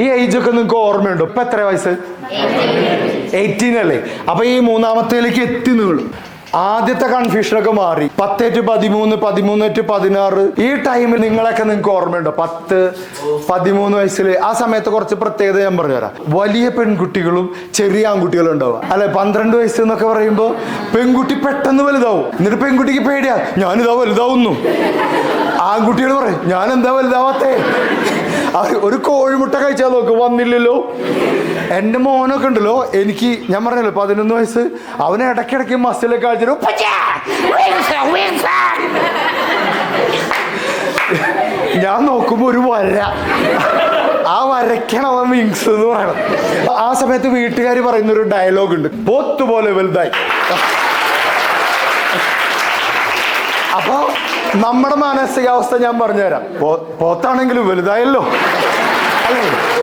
ഈ ഏജ് ഒക്കെ നിങ്ങൾക്ക് ഓർമ്മയുണ്ടോ? ഇപ്പൊ എത്ര വയസ്സ്? 18 അല്ലേ? അപ്പൊ ഈ മൂന്നാമത്തേലേക്ക് എത്തി നിങ്ങൾ. ആദ്യത്തെ കൺഫ്യൂഷനൊക്കെ മാറി. 10 to 13, 13 to 16 ഈ ടൈമിൽ നിങ്ങൾക്ക് ഓർമ്മയുണ്ടോ? 10, 13 വയസ്സിൽ ആ സമയത്ത് കുറച്ച് പ്രത്യേകത ഞാൻ പറഞ്ഞുതരാം. വലിയ പെൺകുട്ടികളും ചെറിയ ആൺകുട്ടികളും ഉണ്ടാവും അല്ലെ? 12 വയസ്സ് എന്നൊക്കെ പറയുമ്പോൾ പെൺകുട്ടി പെട്ടെന്ന് വലുതാവും. എന്നിട്ട് പെൺകുട്ടിക്ക് പേടിയാ, ഞാനിതാ വലുതാവുന്നു. ആൺകുട്ടികൾ പറയും, ഞാൻ എന്താ വലുതാവാത്തേ? ഒരു കോഴിമുട്ട കഴിച്ചാൽ നോക്ക്, വന്നില്ലല്ലോ. എൻ്റെ മോനൊക്കെ ഉണ്ടല്ലോ, ഞാൻ പറഞ്ഞല്ലോ 11 വയസ്സ്, അവന് ഇടയ്ക്കിടയ്ക്ക് മസിലൊക്കെ അടിച്ചിട്ട് ഞാൻ നോക്കുമ്പോ ഒരു വര, ആ വരയ്ക്കണം അവൻ വിങ്സ് എന്ന് പറയണം. ആ സമയത്ത് വീട്ടുകാർ പറയുന്ന ഒരു ഡയലോഗ് ഉണ്ട്, പോത്തുപോലെ വലുതായി. അപ്പൊ നമ്മുടെ മാനസികാവസ്ഥ ഞാൻ പറഞ്ഞുതരാം. പോത്താണെങ്കിലും വലുതായല്ലോ അല്ലേ?